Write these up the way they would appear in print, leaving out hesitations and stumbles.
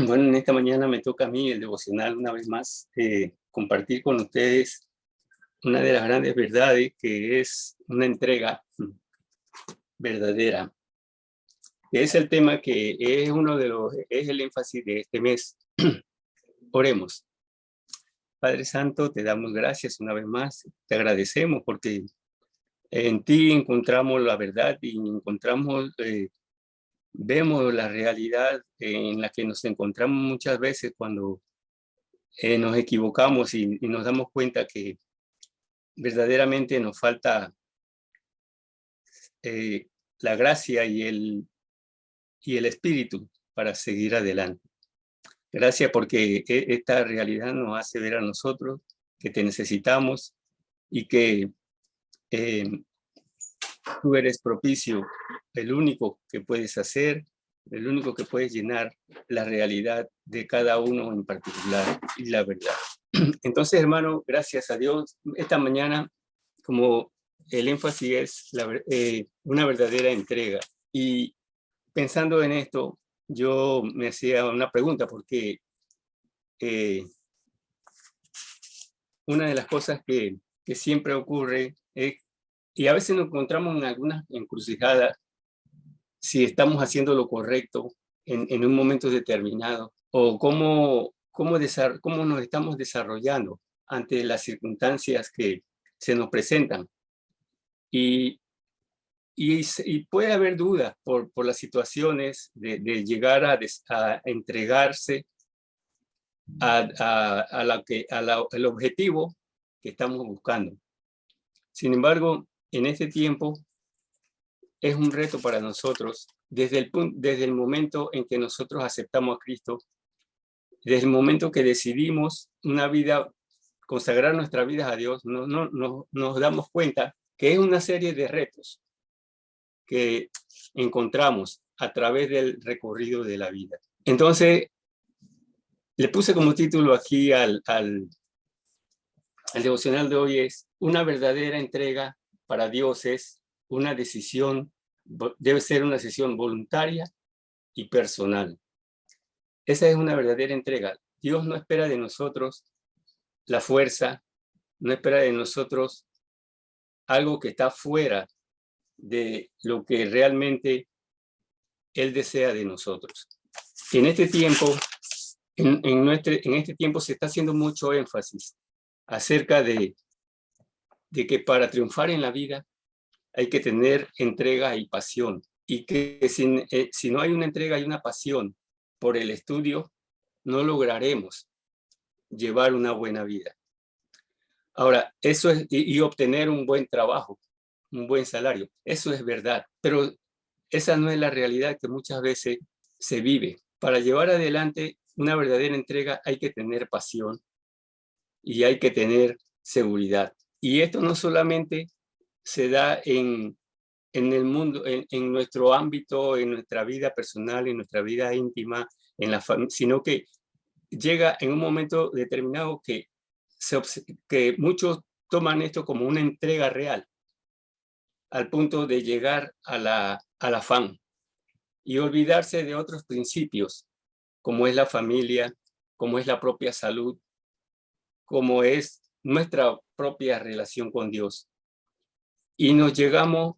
Bueno, en esta mañana me toca a mí el devocional una vez más, compartir con ustedes una de las grandes verdades que es una entrega verdadera. Es el tema que es es el énfasis de este mes. Oremos. Padre Santo, te damos gracias una vez más, te agradecemos porque en ti encontramos la verdad y vemos la realidad en la que nos encontramos muchas veces cuando nos equivocamos y nos damos cuenta que verdaderamente nos falta la gracia y el espíritu para seguir adelante. Gracias porque esta realidad nos hace ver a nosotros que te necesitamos y que eh, tú eres propicio, el único que puedes hacer, el único que puedes llenar la realidad de cada uno en particular y la verdad. Entonces, hermano, gracias a Dios, esta mañana, como el énfasis es una verdadera entrega. Y pensando en esto, yo me hacía una pregunta, porque una de las cosas que siempre ocurre es, y a veces nos encontramos en algunas encrucijadas, si estamos haciendo lo correcto en un momento determinado, o cómo nos estamos desarrollando ante las circunstancias que se nos presentan. Y puede haber dudas por las situaciones de llegar a entregarse al objetivo que estamos buscando. Sin embargo, en este tiempo es un reto para nosotros desde el momento en que nosotros aceptamos a Cristo, desde el momento que decidimos consagrar nuestra vida a Dios, nos damos cuenta que es una serie de retos que encontramos a través del recorrido de la vida. Entonces, le puse como título aquí al devocional de hoy es: una verdadera entrega para Dios es una decisión, debe ser una decisión voluntaria y personal. Esa es una verdadera entrega. Dios no espera de nosotros la fuerza, no espera de nosotros algo que está fuera de lo que realmente Él desea de nosotros. En este tiempo, en este tiempo se está haciendo mucho énfasis acerca de que para triunfar en la vida hay que tener entrega y pasión, y que si no hay una entrega y una pasión por el estudio, no lograremos llevar una buena vida. Ahora, eso es, y obtener un buen trabajo, un buen salario, eso es verdad, pero esa no es la realidad que muchas veces se vive. Para llevar adelante una verdadera entrega hay que tener pasión y hay que tener seguridad. Y esto no solamente se da en el mundo, en nuestro ámbito, en nuestra vida personal, en nuestra vida íntima, sino que llega en un momento determinado que muchos toman esto como una entrega real, al punto de llegar al afán y olvidarse de otros principios, como es la familia, como es la propia salud, como es nuestra propia relación con Dios. Y nos llegamos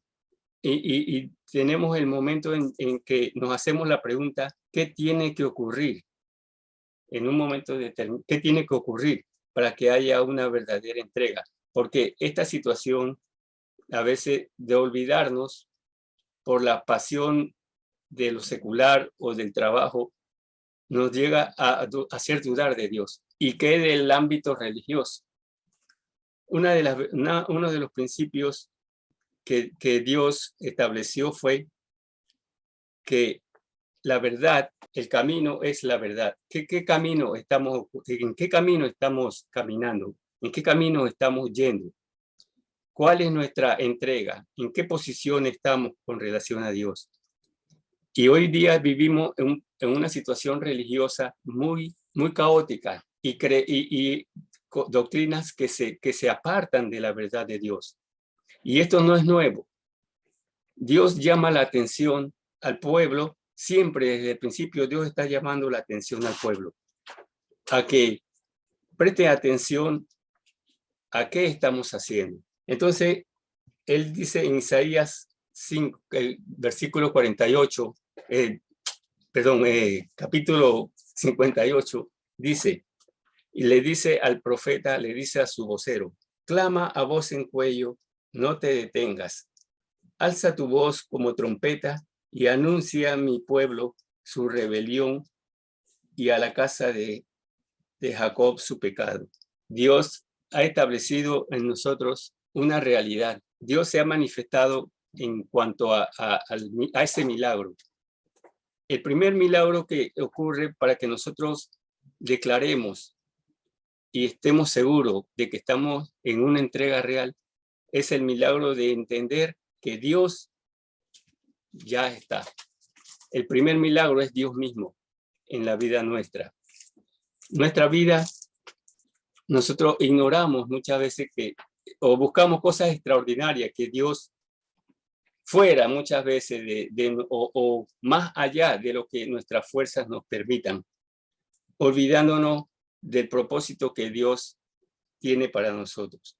y tenemos el momento en que nos hacemos la pregunta: ¿qué tiene que ocurrir en un momento determinado? ¿Qué tiene que ocurrir para que haya una verdadera entrega? Porque esta situación, a veces, de olvidarnos por la pasión de lo secular o del trabajo, nos llega a hacer dudar de Dios. ¿Y qué del ámbito religioso? Uno de los principios que Dios estableció fue que la verdad, el camino es la verdad. ¿En qué camino estamos caminando? ¿En qué camino estamos yendo? ¿Cuál es nuestra entrega? ¿En qué posición estamos con relación a Dios? Y hoy día vivimos en una situación religiosa muy caótica y doctrinas que se apartan de la verdad de Dios. Y esto no es nuevo. Dios llama la atención al pueblo siempre desde el principio Dios está llamando la atención al pueblo, a que preste atención a qué estamos haciendo. Entonces, él dice en Isaías 5, versículo 48, capítulo 58, dice, y le dice al profeta, le dice a su vocero, clama a voz en cuello, no te detengas, alza tu voz como trompeta y anuncia a mi pueblo su rebelión y a la casa de Jacob su pecado. Dios ha establecido en nosotros una realidad. Dios se ha manifestado en cuanto a ese milagro. El primer milagro que ocurre para que nosotros declaremos y estemos seguros de que estamos en una entrega real es el milagro de entender que Dios ya está. El primer milagro es Dios mismo en la vida nuestra. Nuestra vida, nosotros ignoramos muchas veces o buscamos cosas extraordinarias que Dios fuera muchas veces o más allá de lo que nuestras fuerzas nos permitan, olvidándonos del propósito que Dios tiene para nosotros.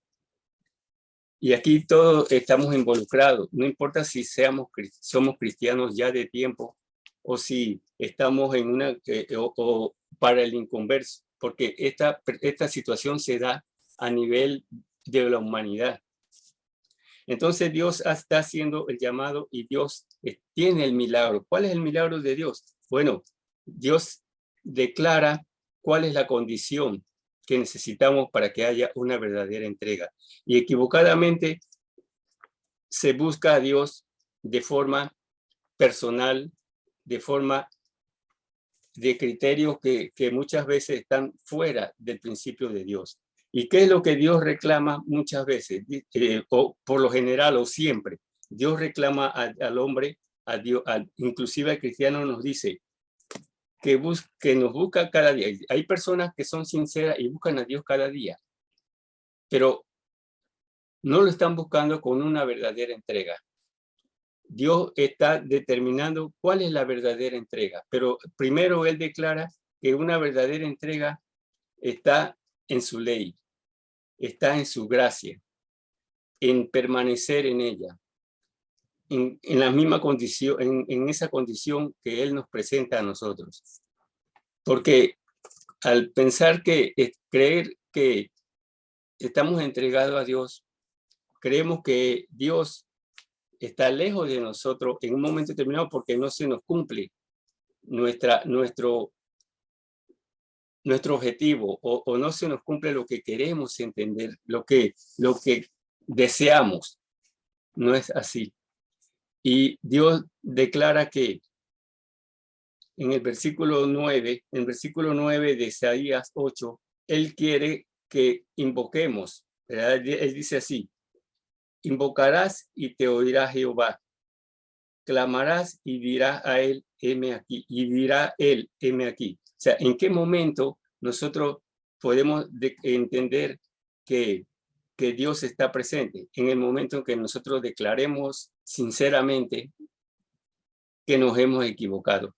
Y aquí todos estamos involucrados, no importa si somos cristianos ya de tiempo o si estamos en o para el inconverso, porque esta situación se da a nivel de la humanidad. Entonces Dios está haciendo el llamado y Dios tiene el milagro. ¿Cuál es el milagro de Dios? Bueno, Dios declara cuál es la condición que necesitamos para que haya una verdadera entrega. Y equivocadamente se busca a Dios de forma personal, de forma de criterios que muchas veces están fuera del principio de Dios. ¿Y qué es lo que Dios reclama muchas veces? O por lo general o siempre. Dios reclama al hombre, a Dios, inclusive al cristiano nos dice que nos busca cada día. Hay personas que son sinceras y buscan a Dios cada día, pero no lo están buscando con una verdadera entrega. Dios está determinando cuál es la verdadera entrega, pero primero Él declara que una verdadera entrega está en su ley, está en su gracia, en permanecer en ella, en la misma condición, en esa condición que Él nos presenta a nosotros. Porque al pensar creer que estamos entregados a Dios, creemos que Dios está lejos de nosotros en un momento determinado porque no se nos cumple nuestro objetivo o no se nos cumple lo que queremos entender, lo que deseamos. No es así. Y Dios declara que en el versículo 9 de Isaías 8, Él quiere que invoquemos, ¿verdad? Él dice así, invocarás y te oirá Jehová, clamarás y dirá a él, heme aquí, y dirá él, heme aquí. O sea, ¿en qué momento nosotros podemos entender que Dios está presente? En el momento en que nosotros declaremos sinceramente que nos hemos equivocado,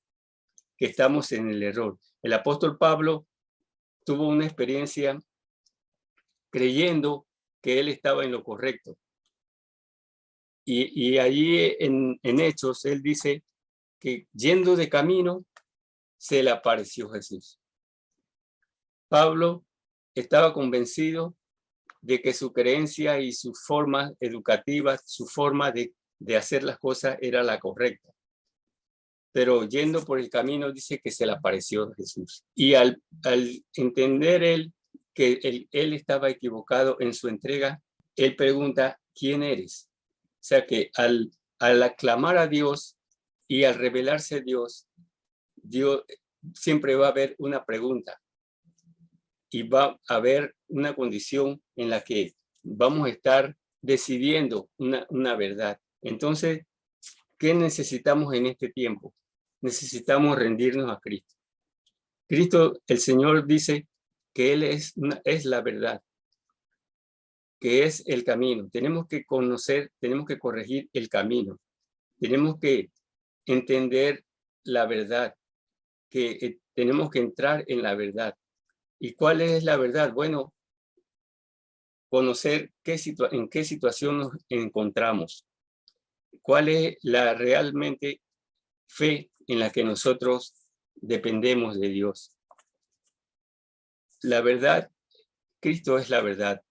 que estamos en el error. El apóstol Pablo tuvo una experiencia creyendo que él estaba en lo correcto. Y allí en Hechos, él dice que yendo de camino, se le apareció Jesús. Pablo estaba convencido de que su creencia y su forma educativa, su forma de hacer las cosas era la correcta. Pero yendo por el camino dice que se le apareció Jesús. Y al entender él que él estaba equivocado en su entrega, él pregunta, ¿quién eres? O sea que al aclamar a Dios y al revelarse a Dios siempre va a haber una pregunta y va a haber una condición en la que vamos a estar decidiendo una verdad. Entonces, ¿qué necesitamos en este tiempo? Necesitamos rendirnos a Cristo. Cristo, el Señor dice que Él es la verdad, que es el camino. Tenemos que conocer, tenemos que corregir el camino. Tenemos que entender la verdad, que tenemos que entrar en la verdad. ¿Y cuál es la verdad? Bueno, conocer en qué situación nos encontramos, cuál es la realmente fe en la que nosotros dependemos de Dios. La verdad, Cristo es la verdad.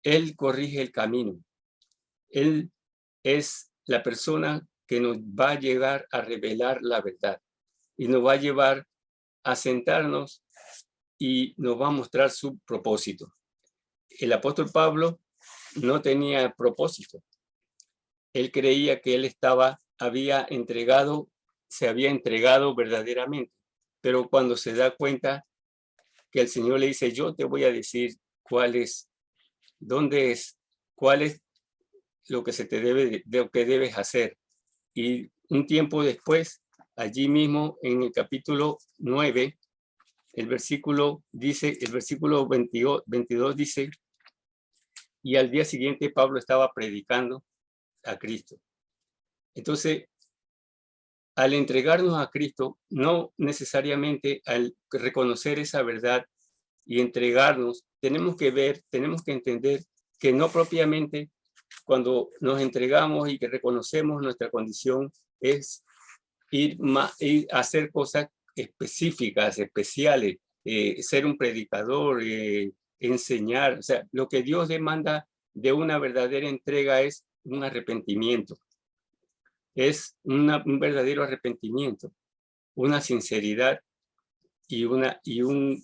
Él corrige el camino. Él es la persona que nos va a llegar a revelar la verdad y nos va a llevar a sentarnos y nos va a mostrar su propósito. El apóstol Pablo no tenía propósito. Él creía que él se había entregado verdaderamente, pero cuando se da cuenta que el Señor le dice, yo te voy a decir cuál es, dónde es, cuál es lo que lo que debes hacer. Y un tiempo después, allí mismo en el capítulo 9, el versículo 22 dice, y al día siguiente Pablo estaba predicando a Cristo. Entonces, al entregarnos a Cristo, no necesariamente al reconocer esa verdad y entregarnos, tenemos que entender que no propiamente cuando nos entregamos y que reconocemos nuestra condición es ir a hacer cosas específicas, especiales, ser un predicador, enseñar. O sea, lo que Dios demanda de una verdadera entrega es un arrepentimiento. Es un verdadero arrepentimiento, una sinceridad y un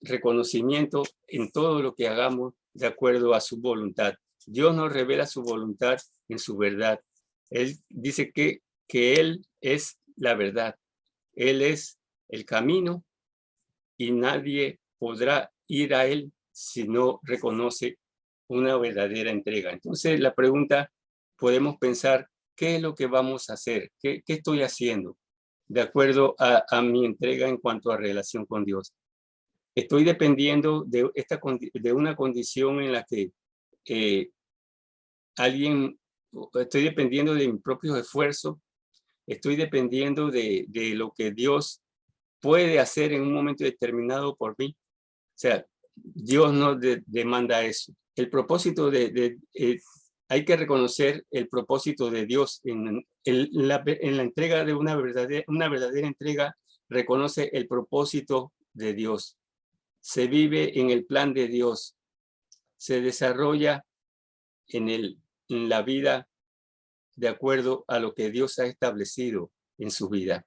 reconocimiento en todo lo que hagamos de acuerdo a su voluntad. Dios nos revela su voluntad en su verdad. Él dice que Él es la verdad. Él es el camino y nadie podrá ir a Él si no reconoce una verdadera entrega. Entonces la pregunta, podemos pensar, ¿qué es lo que vamos a hacer? ¿Qué estoy haciendo de acuerdo a mi entrega en cuanto a relación con Dios? Estoy dependiendo de una condición en la que eh, estoy dependiendo de mis propios esfuerzos, estoy dependiendo de lo que Dios puede hacer en un momento determinado por mí. O sea, Dios no demanda eso. El propósito hay que reconocer el propósito de Dios en la entrega de una verdadera entrega, reconoce el propósito de Dios. Se vive en el plan de Dios, se desarrolla en la vida de acuerdo a lo que Dios ha establecido en su vida.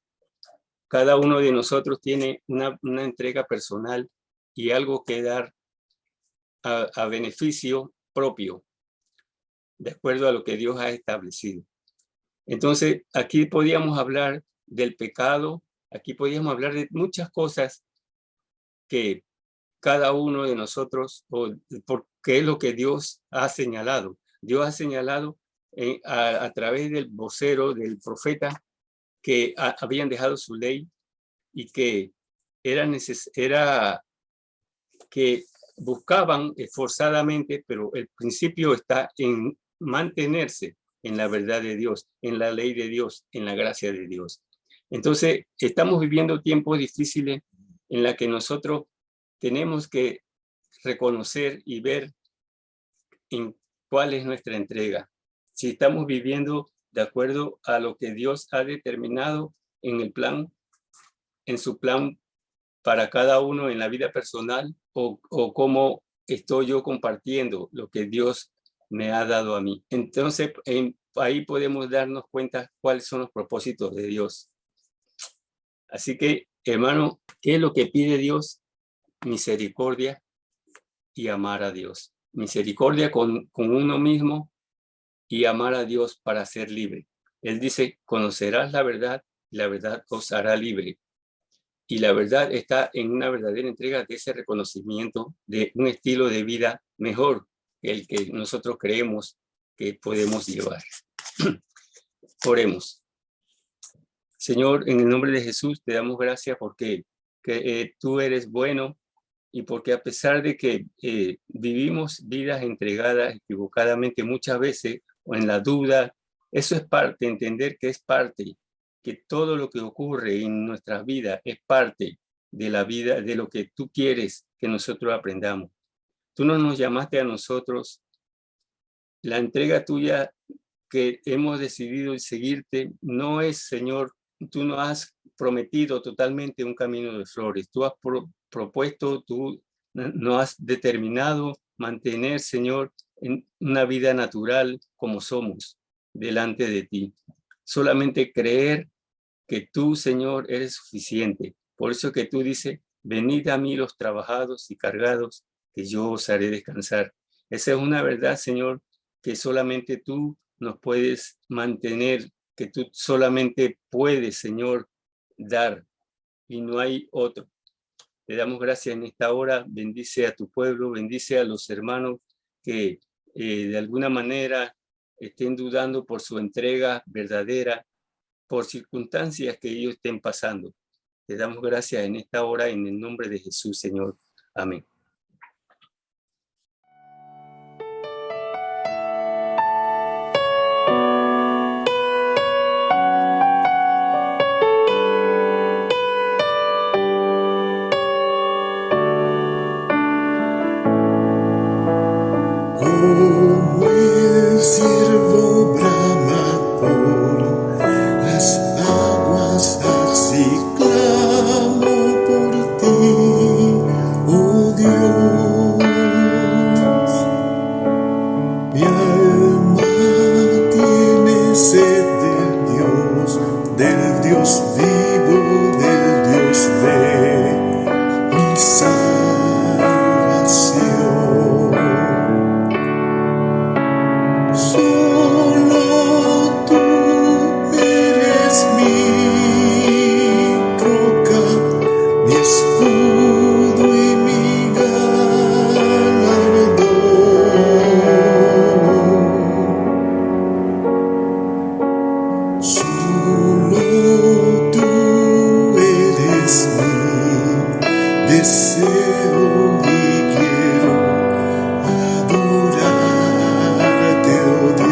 Cada uno de nosotros tiene una entrega personal y algo que dar a beneficio propio, de acuerdo a lo que Dios ha establecido. Entonces, aquí podíamos hablar del pecado, aquí podíamos hablar de muchas cosas que cada uno de nosotros, porque es lo que Dios ha señalado. Dios ha señalado a través del vocero, del profeta, que habían dejado su ley y que que buscaban esforzadamente, pero el principio está en mantenerse en la verdad de Dios, en la ley de Dios, en la gracia de Dios. Entonces, estamos viviendo tiempos difíciles en la que nosotros tenemos que reconocer y ver en cuál es nuestra entrega. Si estamos viviendo de acuerdo a lo que Dios ha determinado en su plan para cada uno en la vida personal, o cómo estoy yo compartiendo lo que Dios me ha dado a mí. Entonces, ahí podemos darnos cuenta cuáles son los propósitos de Dios. Así que, hermano, ¿qué es lo que pide Dios? Misericordia y amar a Dios. Misericordia con uno mismo y amar a Dios para ser libre. Él dice, conocerás la verdad y la verdad os hará libre. Y la verdad está en una verdadera entrega de ese reconocimiento de un estilo de vida mejor que el que nosotros creemos que podemos llevar. Oremos. Señor, en el nombre de Jesús te damos gracias porque tú eres bueno y porque a pesar de que vivimos vidas entregadas equivocadamente muchas veces o en la duda, eso es parte, entender que es parte que todo lo que ocurre en nuestras vidas es parte de la vida, de lo que tú quieres que nosotros aprendamos. Tú no nos llamaste a nosotros, la entrega tuya que hemos decidido seguirte no es, Señor, tú no has prometido totalmente un camino de flores, tú has propuesto, tú no has determinado mantener, Señor, en una vida natural como somos delante de ti. Solamente creer que tú, Señor, eres suficiente. Por eso que tú dices, venid a mí los trabajados y cargados, que yo os haré descansar. Esa es una verdad, Señor, que solamente tú nos puedes mantener, que tú solamente puedes, Señor, dar, y no hay otro. Te damos gracias en esta hora, bendice a tu pueblo, bendice a los hermanos que de alguna manera estén dudando por su entrega verdadera, por circunstancias que ellos estén pasando. Te damos gracias en esta hora en el nombre de Jesús, Señor. Amén. Como el ciervo brama por las aguas, así clamo por ti, oh Dios. Mi alma tiene sed del Dios vivo, del Dios de mi salvación. Solo tú eres mi roca, mi escudo y mi galardón. Solo tú eres mi deseo y quiero adorarte, oh Dios.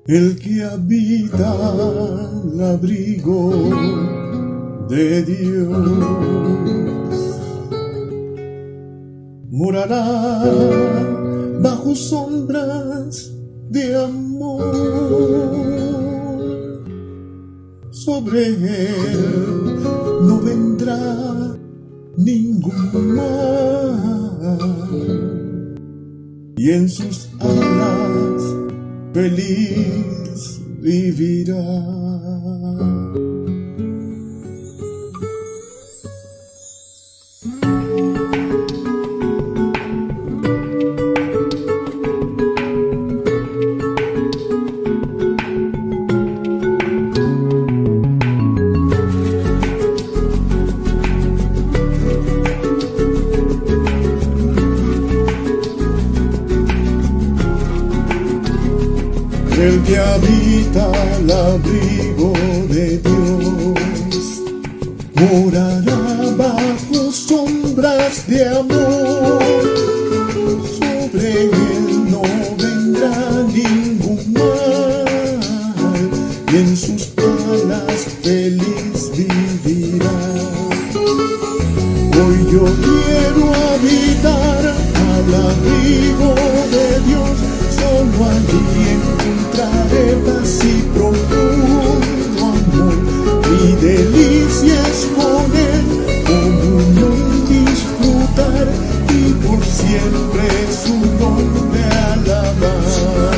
El que habita al abrigo de Dios morará bajo sombras de amor. Sobre él no vendrá ningún mal, y en sus alas feliz vivirá. El que habita al abrigo de Dios morará bajo sombras de amor. Sobre él no vendrá ningún mal, y en sus alas feliz vivirá. Hoy yo quiero habitar al abrigo de Dios, solo allí encontraré paz y profundo amor. Mi delicia es con él, comunión disfrutar y por siempre su nombre alabar.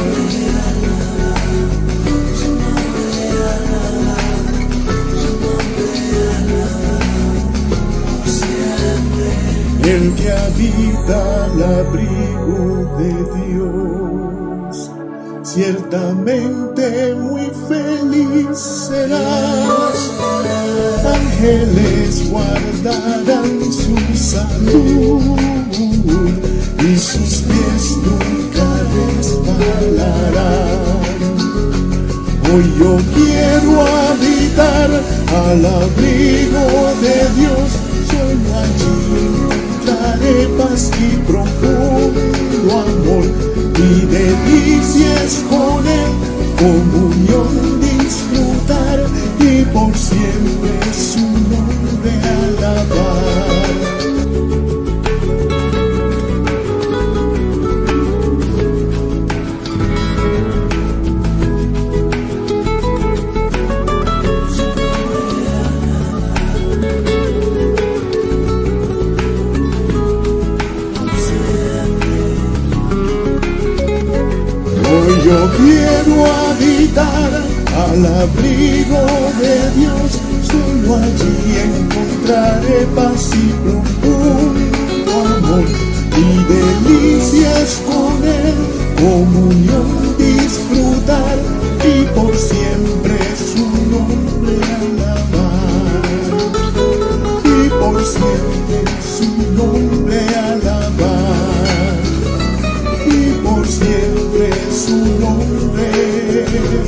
El que habita al abrigo de Dios, ciertamente muy feliz serás. Ángeles guardarán su salud y sus pies nunca resbalarán. Hoy yo quiero habitar al abrigo de Dios, solo allí encontraré paz y profundo amor. Mi delicia es con él, comunión disfrutar y por siempre su nombre alabar. Yo quiero habitar al abrigo de Dios, solo allí encontraré paz y profundo amor. Mi delicia es con él, comunión disfrutar y por siempre su nombre alabar. Y por siempre su nombre alabar. Y por siempre su nombre alabar.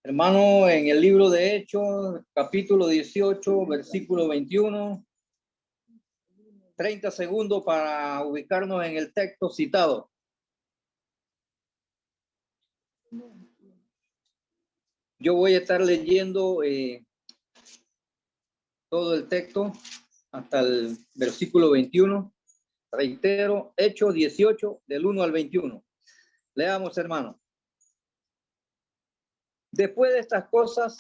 Hermano, en el libro de Hechos, capítulo 18, versículo 21, 30 segundos para ubicarnos en el texto citado. Yo voy a estar leyendo todo el texto hasta el versículo 21. Reitero, Hechos 18, del 1 al 21. Leamos, hermano. Después de estas cosas,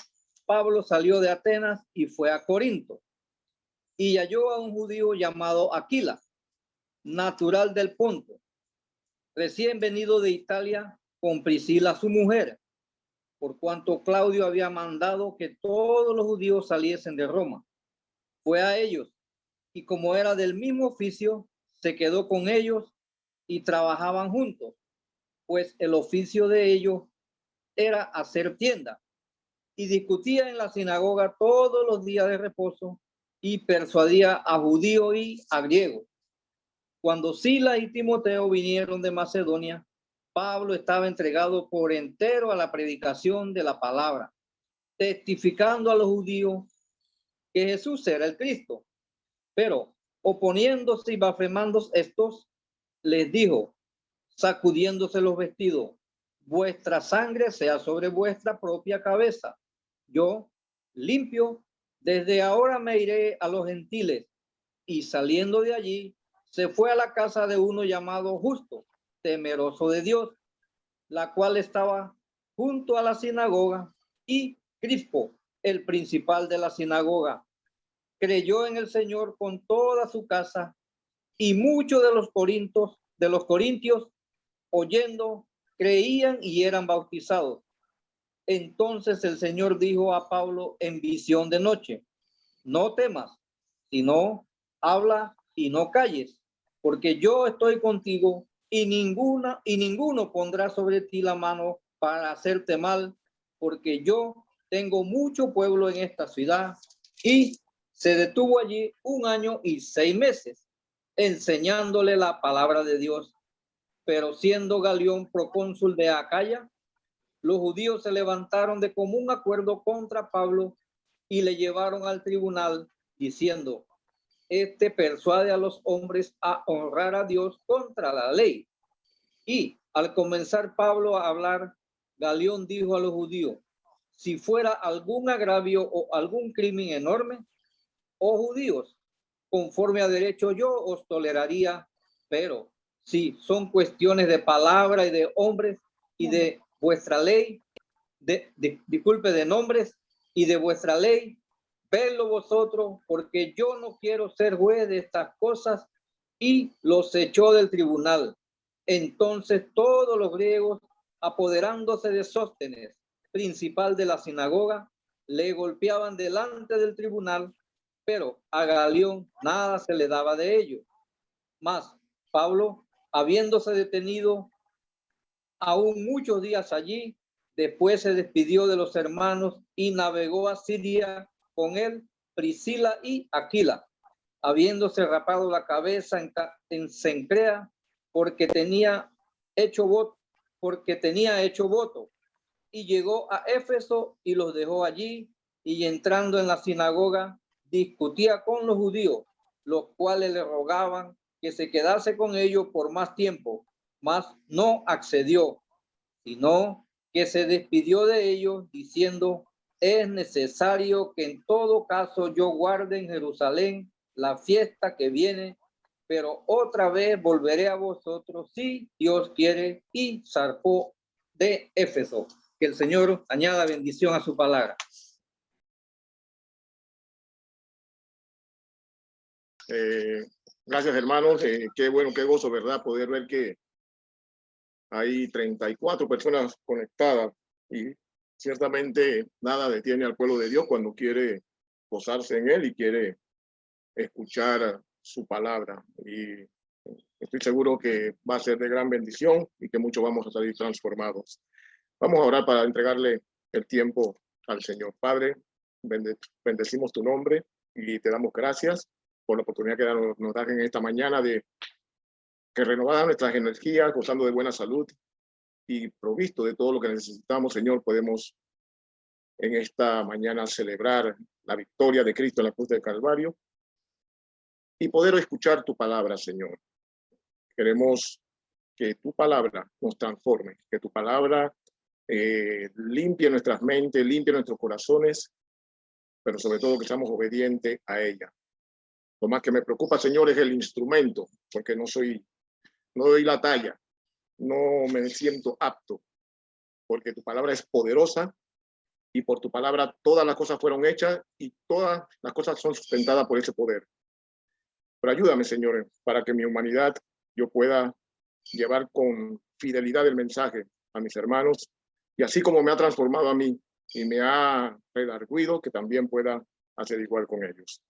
Pablo salió de Atenas y fue a Corinto, y halló a un judío llamado Aquila, natural del Ponto, recién venido de Italia con Priscila su mujer, por cuanto Claudio había mandado que todos los judíos saliesen de Roma. fue a ellos, y como era del mismo oficio, se quedó con ellos y trabajaban juntos, pues el oficio de ellos era hacer tienda, y discutía en la sinagoga todos los días de reposo y persuadía a judíos y a griegos. Cuando Silas y Timoteo vinieron de Macedonia, Pablo estaba entregado por entero a la predicación de la palabra, testificando a los judíos que Jesús era el Cristo. Pero oponiéndose y blasfemando estos, les dijo, sacudiéndose los vestidos, vuestra sangre sea sobre vuestra propia cabeza. Yo, limpio, desde ahora me iré a los gentiles. Y saliendo de allí, se fue a la casa de uno llamado Justo, temeroso de Dios, la cual estaba junto a la sinagoga, y Crispo, el principal de la sinagoga, creyó en el Señor con toda su casa, y muchos de los corintios, oyendo, creían y eran bautizados. Entonces el Señor dijo a Pablo en visión de noche, no temas, sino habla y no calles, porque yo estoy contigo y ninguno pondrá sobre ti la mano para hacerte mal, porque yo tengo mucho pueblo en esta ciudad. Y se detuvo allí 1 año y 6 meses, enseñándole la palabra de Dios. Pero siendo Galión procónsul de Acaya, los judíos se levantaron de común acuerdo contra Pablo y le llevaron al tribunal diciendo, este persuade a los hombres a honrar a Dios contra la ley. Y al comenzar Pablo a hablar, Galión dijo a los judíos, si fuera algún agravio o algún crimen enorme, oh judíos, conforme a derecho yo os toleraría, pero si son cuestiones de palabra y de hombres y de vuestra ley, de nombres y de vuestra ley, vedlo vosotros, porque yo no quiero ser juez de estas cosas. Y los echó del tribunal. Entonces todos los griegos, apoderándose de Sóstenes, principal de la sinagoga, le golpeaban delante del tribunal, pero a Galión nada se le daba de ello. Mas Pablo, habiéndose detenido aún muchos días allí, después se despidió de los hermanos y navegó a Siria con él Priscila y Aquila, habiéndose rapado la cabeza en Cencrea, porque tenía hecho voto, y llegó a Éfeso y los dejó allí, y entrando en la sinagoga discutía con los judíos, los cuales le rogaban que se quedase con ellos por más tiempo, mas no accedió, sino que se despidió de ellos diciendo, es necesario que en todo caso yo guarde en Jerusalén la fiesta que viene, pero otra vez volveré a vosotros si Dios quiere. Y zarpó de Éfeso. Que el Señor añada bendición a su palabra. Gracias, hermanos. Qué bueno, qué gozo, ¿verdad? Poder ver que hay 34 personas conectadas y ciertamente nada detiene al pueblo de Dios cuando quiere posarse en él y quiere escuchar su palabra. Y estoy seguro que va a ser de gran bendición y que muchos vamos a salir transformados. Vamos a orar para entregarle el tiempo al Señor. Padre, bendecimos tu nombre y te damos gracias por la oportunidad que nos das en esta mañana de que renovada nuestras energías, gozando de buena salud y provisto de todo lo que necesitamos, Señor, podemos en esta mañana celebrar la victoria de Cristo en la cruz del Calvario y poder escuchar tu palabra, Señor. Queremos que tu palabra nos transforme, que tu palabra limpie nuestras mentes, limpie nuestros corazones, pero sobre todo que seamos obedientes a ella. Lo más que me preocupa, Señor, es el instrumento, porque no doy la talla, no me siento apto, porque tu palabra es poderosa y por tu palabra todas las cosas fueron hechas y todas las cosas son sustentadas por ese poder. Pero ayúdame, Señor, para que mi humanidad yo pueda llevar con fidelidad el mensaje a mis hermanos y así como me ha transformado a mí y me ha redarguido, que también pueda hacer igual con ellos.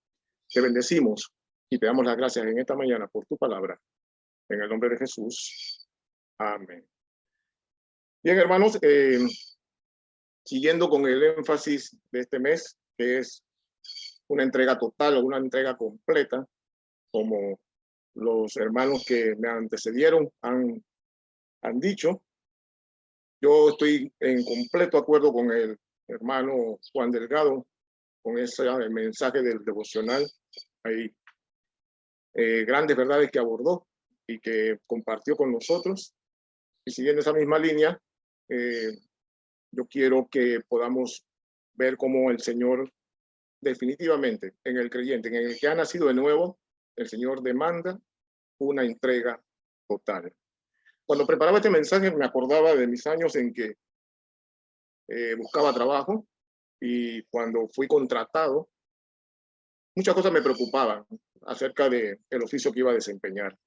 Te bendecimos y te damos las gracias en esta mañana por tu palabra. En el nombre de Jesús. Amén. Bien, hermanos, siguiendo con el énfasis de este mes, que es una entrega total o una entrega completa, como los hermanos que me antecedieron han dicho. Yo estoy en completo acuerdo con el hermano Juan Delgado, con ese mensaje del devocional. Hay grandes verdades que abordó y que compartió con nosotros. Y siguiendo esa misma línea, yo quiero que podamos ver cómo el Señor definitivamente en el creyente, en el que ha nacido de nuevo, el Señor demanda una entrega total. Cuando preparaba este mensaje me acordaba de mis años en que buscaba trabajo, y cuando fui contratado, muchas cosas me preocupaban acerca del oficio que iba a desempeñar.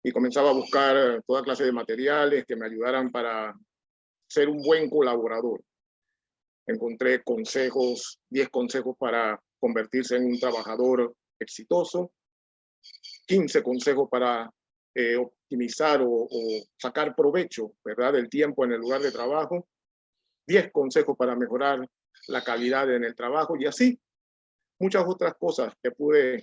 Y comenzaba a buscar toda clase de materiales que me ayudaran para ser un buen colaborador. Encontré consejos, 10 consejos para convertirse en un trabajador exitoso, 15 consejos para optimizar o sacar provecho, ¿verdad?, del tiempo en el lugar de trabajo, 10 consejos para mejorar la calidad en el trabajo, y así muchas otras cosas que pude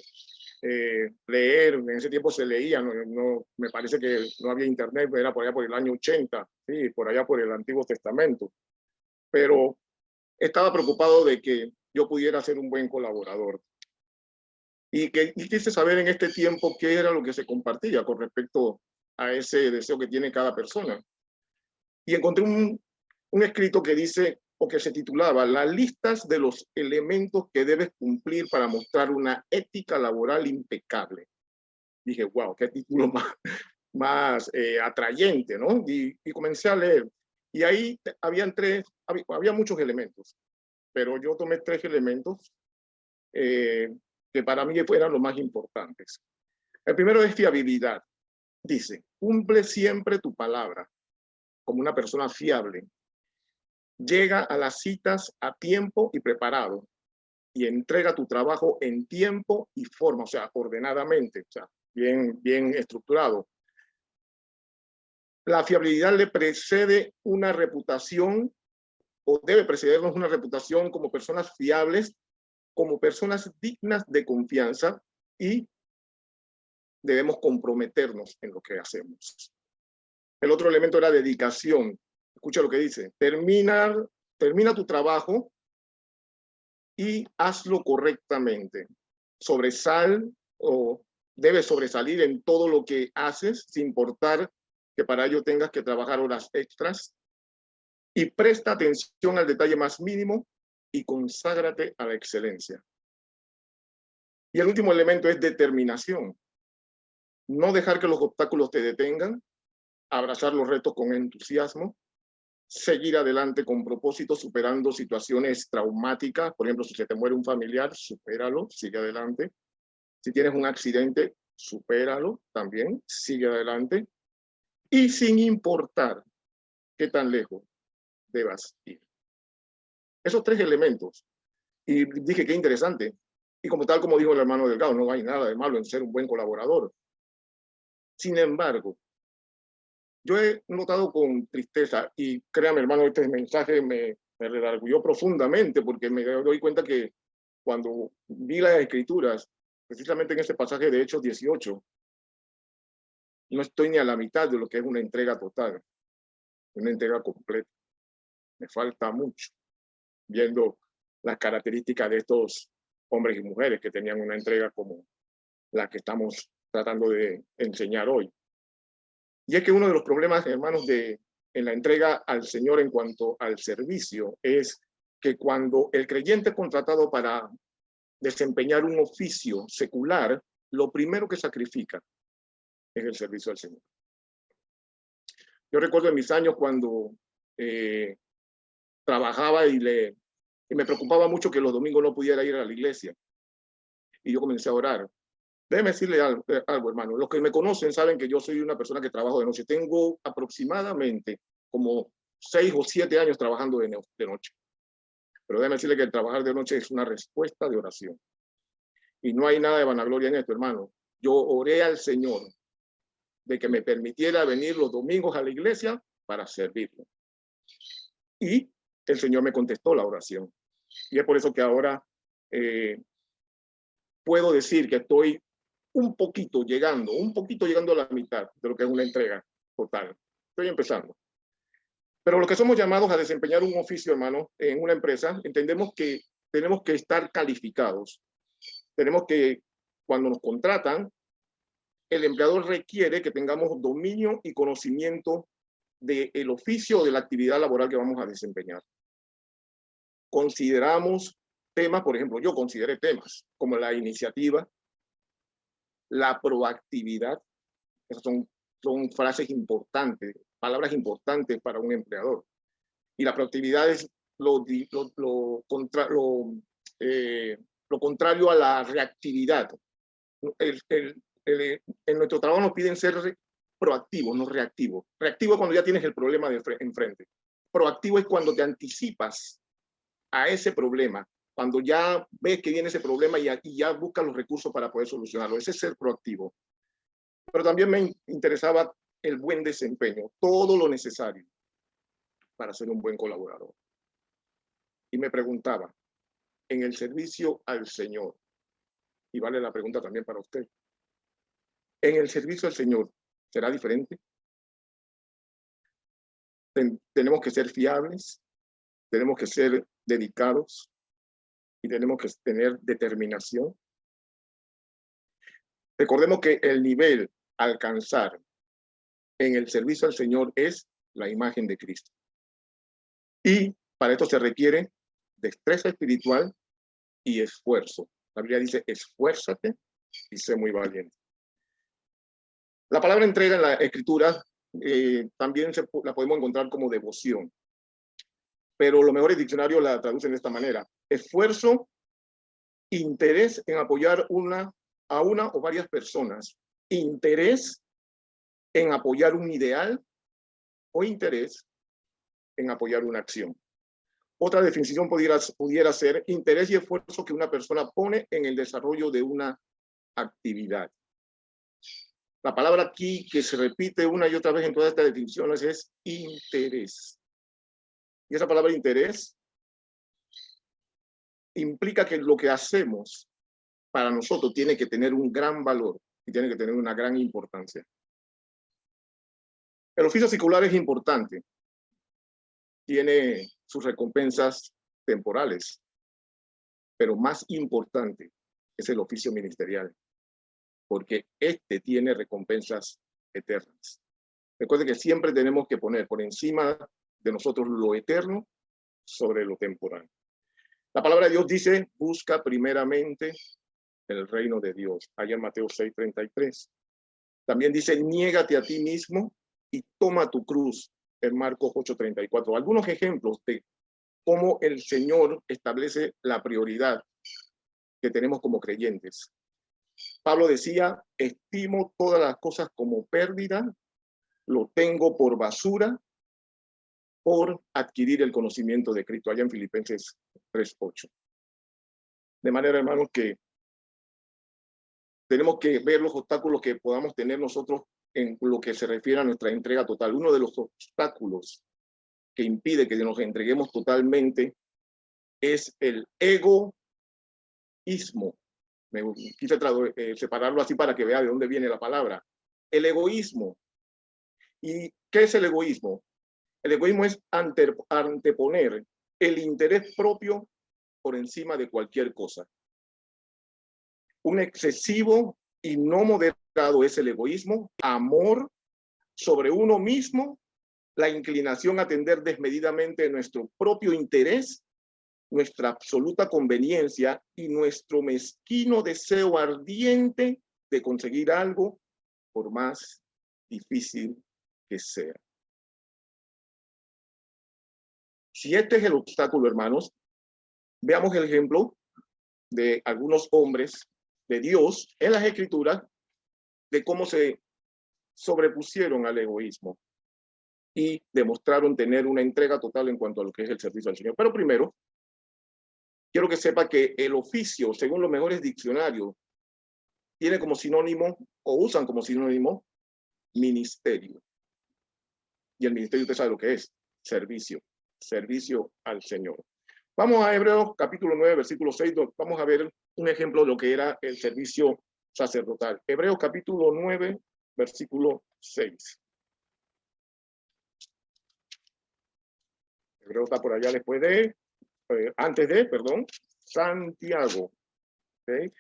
leer. En ese tiempo se leía, no, me parece que no había internet, era por allá por el año 80, sí, por allá por el Antiguo Testamento, pero estaba preocupado de que yo pudiera ser un buen colaborador. Y quise saber en este tiempo qué era lo que se compartía con respecto a ese deseo que tiene cada persona. Y encontré un escrito que dice, o que se titulaba, las listas de los elementos que debes cumplir para mostrar una ética laboral impecable. Dije, wow, qué título más atrayente, ¿no? Y comencé a leer. Y ahí había muchos elementos, pero yo tomé 3 elementos que para mí eran los más importantes. El primero es fiabilidad. Dice, cumple siempre tu palabra como una persona fiable. Llega a las citas a tiempo y preparado, y entrega tu trabajo en tiempo y forma, o sea, ordenadamente, o sea, bien estructurado. La fiabilidad le precede una reputación, o debe precedernos una reputación como personas fiables, como personas dignas de confianza, y debemos comprometernos en lo que hacemos. El otro elemento era dedicación. Escucha lo que dice, termina tu trabajo y hazlo correctamente. Debes sobresalir en todo lo que haces, sin importar que para ello tengas que trabajar horas extras. Y presta atención al detalle más mínimo y conságrate a la excelencia. Y el último elemento es determinación. No dejar que los obstáculos te detengan, abrazar los retos con entusiasmo, seguir adelante con propósito, superando situaciones traumáticas. Por ejemplo, si se te muere un familiar, supéralo, sigue adelante. Si tienes un accidente, supéralo también, sigue adelante. Y sin importar qué tan lejos debas ir. Esos 3 elementos. Y dije, qué interesante. Y como dijo el hermano Delgado, no hay nada de malo en ser un buen colaborador. Sin embargo, yo he notado con tristeza, y créame, hermano, este mensaje me redarguyó profundamente, porque me doy cuenta que cuando vi las escrituras, precisamente en ese pasaje de Hechos 18, no estoy ni a la mitad de lo que es una entrega total, una entrega completa. Me falta mucho, viendo las características de estos hombres y mujeres que tenían una entrega como la que estamos tratando de enseñar hoy. Y es que uno de los problemas, hermanos, en la entrega al Señor en cuanto al servicio, es que cuando el creyente es contratado para desempeñar un oficio secular, lo primero que sacrifica es el servicio al Señor. Yo recuerdo en mis años cuando trabajaba y me preocupaba mucho que los domingos no pudiera ir a la iglesia. Y yo comencé a orar. Déjeme decirle algo, hermano. Los que me conocen saben que yo soy una persona que trabajo de noche. Tengo aproximadamente como 6 o 7 años trabajando de noche. Pero déjeme decirle que el trabajar de noche es una respuesta de oración. Y no hay nada de vanagloria en esto, hermano. Yo oré al Señor de que me permitiera venir los domingos a la iglesia para servirlo. Y el Señor me contestó la oración. Y es por eso que ahora puedo decir que estoy un poquito llegando a la mitad de lo que es una entrega total. Estoy empezando. Pero los que somos llamados a desempeñar un oficio, hermano, en una empresa, entendemos que tenemos que estar calificados. Tenemos que, cuando nos contratan, el empleador requiere que tengamos dominio y conocimiento del oficio o de la actividad laboral que vamos a desempeñar. Consideramos temas, por ejemplo, yo consideré temas como la iniciativa, la proactividad. Esas son frases importantes, palabras importantes para un empleador. Y la proactividad es lo contrario a la reactividad. En nuestro trabajo nos piden ser proactivos, no reactivos. Reactivo es cuando ya tienes el problema enfrente. Proactivo es cuando te anticipas a ese problema, cuando ya ves que viene ese problema y ya buscas los recursos para poder solucionarlo. Ese es ser proactivo. Pero también me interesaba el buen desempeño, todo lo necesario para ser un buen colaborador. Y me preguntaba, en el servicio al Señor, y vale la pregunta también para usted, en el servicio al Señor, ¿será diferente? Tenemos que ser fiables, tenemos que ser dedicados y tenemos que tener determinación. Recordemos que el nivel a alcanzar en el servicio al Señor es la imagen de Cristo. Y para esto se requiere destreza espiritual y esfuerzo. La Biblia dice, esfuérzate y sé muy valiente. La palabra entrega en la Escritura también la podemos encontrar como devoción. Pero los mejores diccionarios la traducen de esta manera. Esfuerzo, interés en apoyar a una o varias personas. Interés en apoyar un ideal o interés en apoyar una acción. Otra definición pudiera ser interés y esfuerzo que una persona pone en el desarrollo de una actividad. La palabra aquí que se repite una y otra vez en todas estas definiciones es interés. Y esa palabra interés implica que lo que hacemos para nosotros tiene que tener un gran valor y tiene que tener una gran importancia. El oficio secular es importante. Tiene sus recompensas temporales, pero más importante es el oficio ministerial, porque este tiene recompensas eternas. Recuerden que siempre tenemos que poner por encima de nosotros lo eterno sobre lo temporal. La palabra de Dios dice, busca primeramente el reino de Dios, allá en Mateo 6:33. También dice, niégate a ti mismo y toma tu cruz, en Marcos 8:34. Algunos ejemplos de cómo el Señor establece la prioridad que tenemos como creyentes. Pablo decía, estimo todas las cosas como pérdida, lo tengo por basura, por adquirir el conocimiento de Cristo, allá en Filipenses 3:8. De manera, hermanos, que tenemos que ver los obstáculos que podamos tener nosotros en lo que se refiere a nuestra entrega total. Uno de los obstáculos que impide que nos entreguemos totalmente es el egoísmo. Me quise separarlo así para que vea de dónde viene la palabra. El egoísmo. ¿Y qué es el egoísmo? El egoísmo es anteponer el interés propio por encima de cualquier cosa. Un excesivo y no moderado es el egoísmo, amor sobre uno mismo, la inclinación a atender desmedidamente nuestro propio interés, nuestra absoluta conveniencia y nuestro mezquino deseo ardiente de conseguir algo, por más difícil que sea. Si este es el obstáculo, hermanos, veamos el ejemplo de algunos hombres de Dios en las Escrituras de cómo se sobrepusieron al egoísmo y demostraron tener una entrega total en cuanto a lo que es el servicio al Señor. Pero primero, quiero que sepa que el oficio, según los mejores diccionarios, tiene como sinónimo, o usan como sinónimo, ministerio. Y el ministerio usted sabe lo que es, servicio, servicio al Señor. Vamos a Hebreos capítulo 9, versículo 6, vamos a ver un ejemplo de lo que era el servicio sacerdotal. Hebreos capítulo 9, versículo 6. Hebreo está por allá después de, antes de, perdón, Santiago. ¿Okay?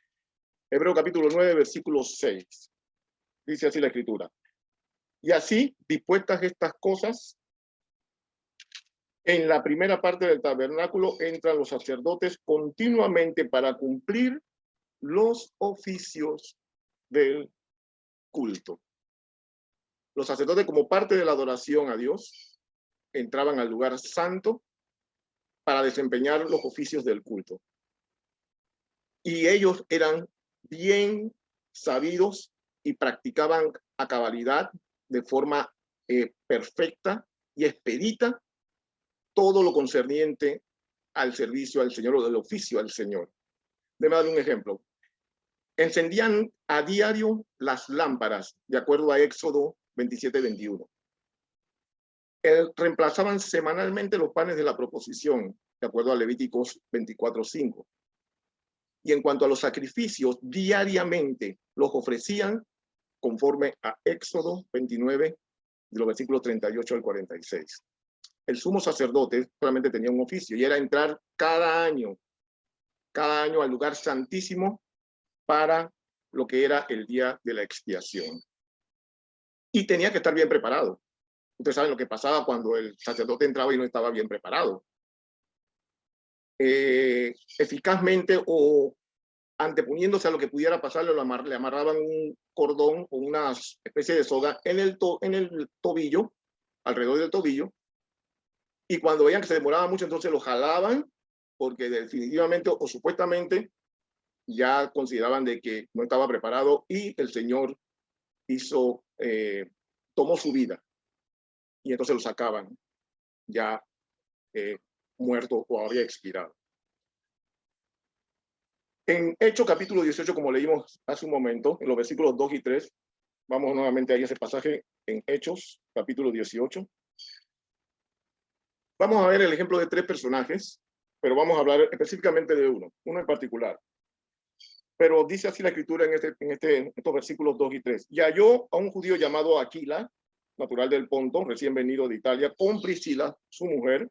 Hebreo capítulo 9, versículo 6. Dice así la escritura. Y así, dispuestas estas cosas, en la primera parte del tabernáculo entran los sacerdotes continuamente para cumplir los oficios del culto. Los sacerdotes, como parte de la adoración a Dios, entraban al lugar santo para desempeñar los oficios del culto. Y ellos eran bien sabidos y practicaban a cabalidad, de forma perfecta y expedita, todo lo concerniente al servicio al Señor o del oficio al Señor. Déjame dar un ejemplo. Encendían a diario las lámparas, de acuerdo a Éxodo 27-21. Reemplazaban semanalmente los panes de la proposición, de acuerdo a Levíticos 24:5. Y en cuanto a los sacrificios, diariamente los ofrecían conforme a Éxodo 29, de los versículos 38 al 46. El sumo sacerdote solamente tenía un oficio y era entrar cada año al lugar santísimo para lo que era el día de la expiación. Y tenía que estar bien preparado. Ustedes saben lo que pasaba cuando el sacerdote entraba y no estaba bien preparado. Eficazmente o anteponiéndose a lo que pudiera pasar, le amarraban un cordón o una especie de soga en el tobillo, alrededor del tobillo, y cuando veían que se demoraba mucho, entonces lo jalaban, porque definitivamente o supuestamente ya consideraban de que no estaba preparado, y el Señor tomó su vida, y entonces lo sacaban ya muerto o había expirado. En Hechos capítulo 18, como leímos hace un momento, en los versículos 2 y 3, vamos nuevamente a ese pasaje en Hechos capítulo 18. Vamos a ver el ejemplo de 3 personajes, pero vamos a hablar específicamente de uno en particular. Pero dice así la escritura en estos versículos 2 y 3. Y halló a un judío llamado Aquila, natural del Ponto, recién venido de Italia, con Priscila, su mujer,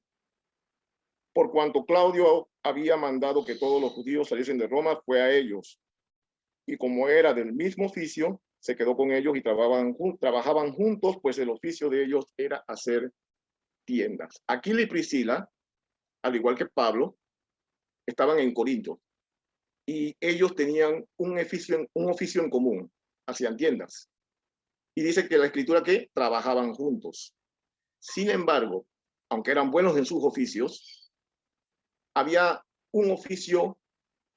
por cuanto Claudio había mandado que todos los judíos saliesen de Roma, fue a ellos. Y como era del mismo oficio, se quedó con ellos y trabajaban juntos, pues el oficio de ellos era hacer tiendas. Aquila y Priscila, al igual que Pablo, estaban en Corinto. Y ellos tenían un oficio en común, hacían tiendas. Y dice que la escritura que trabajaban juntos. Sin embargo, aunque eran buenos en sus oficios, había un oficio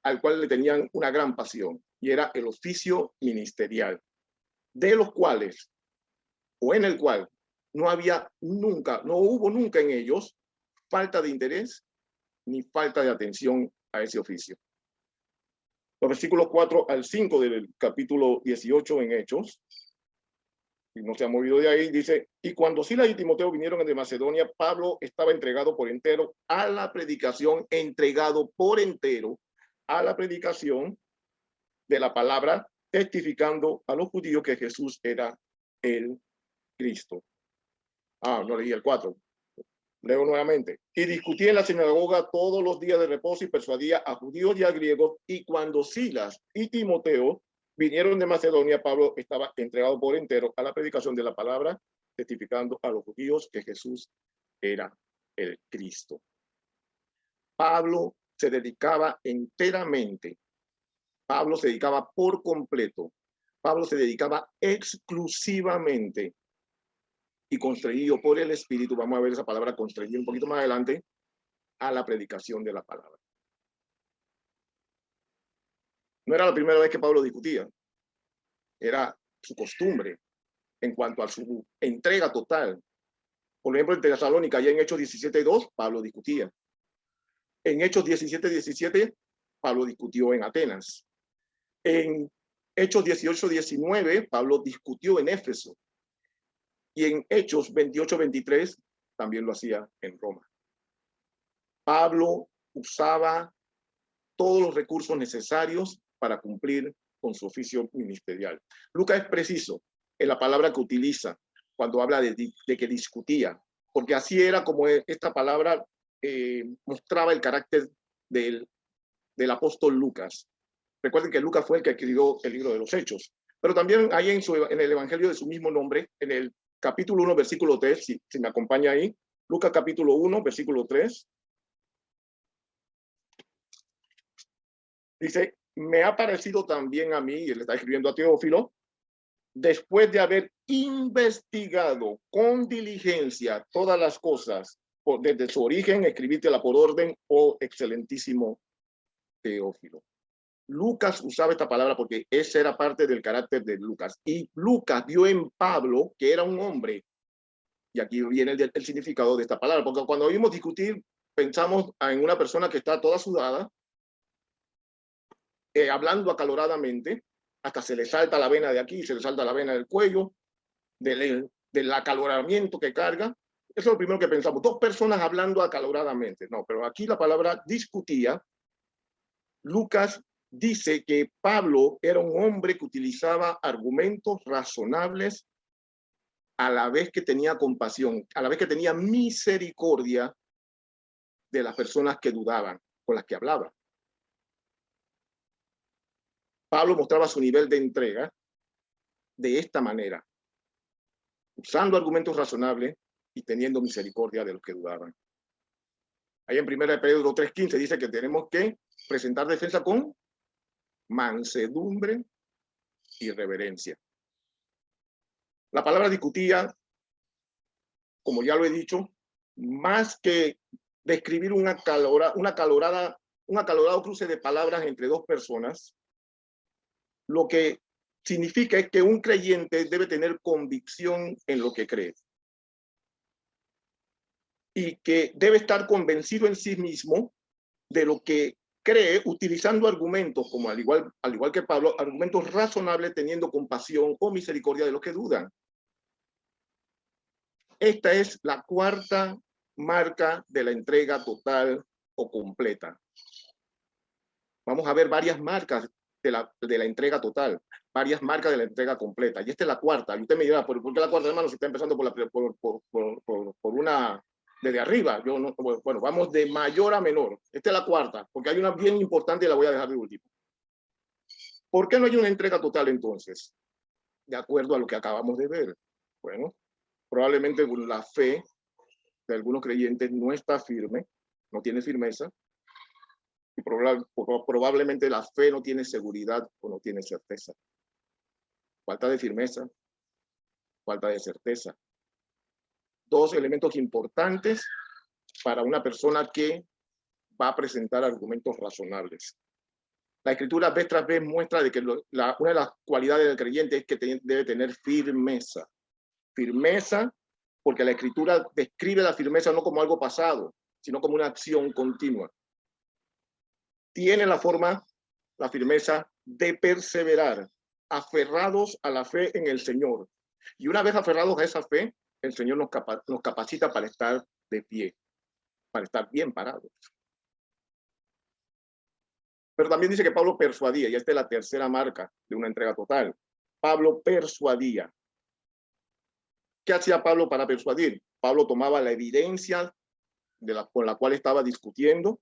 al cual le tenían una gran pasión, y era el oficio ministerial, de los cuales, o en el cual, no hubo nunca en ellos falta de interés ni falta de atención a ese oficio. Los versículos 4 al 5 del capítulo 18 en Hechos, y no se ha movido de ahí, dice, y cuando Silas y Timoteo vinieron de Macedonia, Pablo estaba entregado por entero a la predicación, de la palabra, testificando a los judíos que Jesús era el Cristo. No leí el 4. Leo nuevamente. Y discutía en la sinagoga todos los días de reposo y persuadía a judíos y a griegos. Y cuando Silas y Timoteo vinieron de Macedonia, Pablo estaba entregado por entero a la predicación de la palabra, testificando a los judíos que Jesús era el Cristo. Pablo se dedicaba enteramente. Pablo se dedicaba por completo. Pablo se dedicaba exclusivamente y constreñido por el Espíritu, vamos a ver esa palabra constreñido un poquito más adelante, a la predicación de la palabra. No era la primera vez que Pablo discutía, era su costumbre en cuanto a su entrega total. Por ejemplo, en Tesalónica, ya en Hechos 17:2, Pablo discutía. En Hechos 17, Pablo discutió en Atenas. En Hechos 18-19, Pablo discutió en Éfeso. Y en Hechos 28-23, también lo hacía en Roma. Pablo usaba todos los recursos necesarios para cumplir con su oficio ministerial. Lucas es preciso en la palabra que utiliza cuando habla de que discutía, porque así era como esta palabra mostraba el carácter del apóstol Lucas. Recuerden que Lucas fue el que escribió el libro de los Hechos, pero también hay en el evangelio de su mismo nombre, en el capítulo 1, versículo 3, si me acompaña ahí, Lucas capítulo 1, versículo 3, dice, me ha parecido también a mí, y él está escribiendo a Teófilo, después de haber investigado con diligencia todas las cosas, desde su origen, escribírtela por orden, oh excelentísimo Teófilo. Lucas usaba esta palabra porque esa era parte del carácter de Lucas. Y Lucas vio en Pablo que era un hombre. Y aquí viene el significado de esta palabra, porque cuando oímos discutir, pensamos en una persona que está toda sudada, hablando acaloradamente, hasta se le salta la vena de aquí, se le salta la vena del cuello, del acaloramiento que carga. Eso es lo primero que pensamos. Dos personas hablando acaloradamente. No, pero aquí la palabra discutía. Lucas dice que Pablo era un hombre que utilizaba argumentos razonables a la vez que tenía compasión, a la vez que tenía misericordia de las personas que dudaban, con las que hablaba. Pablo mostraba su nivel de entrega de esta manera, usando argumentos razonables y teniendo misericordia de los que dudaban. Ahí en 1 Pedro 3:15 dice que tenemos que presentar defensa con mansedumbre y reverencia. La palabra discutía, como ya lo he dicho, más que describir un acalorado cruce de palabras entre dos personas, lo que significa es que un creyente debe tener convicción en lo que cree y que debe estar convencido en sí mismo de lo que cree, utilizando argumentos, como al igual que Pablo, argumentos razonables, teniendo compasión o misericordia de los que dudan. Esta es la cuarta marca de la entrega total o completa. Vamos a ver varias marcas de la entrega total, varias marcas de la entrega completa. Y esta es la cuarta. Y usted me dirá, ¿por qué la cuarta, hermano? Si está empezando por una desde arriba. Yo no, bueno, vamos de mayor a menor. Esta es la cuarta, porque hay una bien importante y la voy a dejar de último. ¿Por qué no hay una entrega total entonces? De acuerdo a lo que acabamos de ver. Bueno, probablemente la fe de algunos creyentes no está firme, no tiene firmeza, y probablemente la fe no tiene seguridad o no tiene certeza. Falta de firmeza, falta de certeza. Dos elementos importantes para una persona que va a presentar argumentos razonables. La Escritura vez tras vez muestra de que una de las cualidades del creyente es que debe tener firmeza. Firmeza, porque la Escritura describe la firmeza no como algo pasado, sino como una acción continua. Tiene la firmeza de perseverar, aferrados a la fe en el Señor. Y una vez aferrados a esa fe, el Señor nos capacita para estar de pie, para estar bien parados. Pero también dice que Pablo persuadía, y esta es la tercera marca de una entrega total. Pablo persuadía. ¿Qué hacía Pablo para persuadir? Pablo tomaba la evidencia con la cual estaba discutiendo,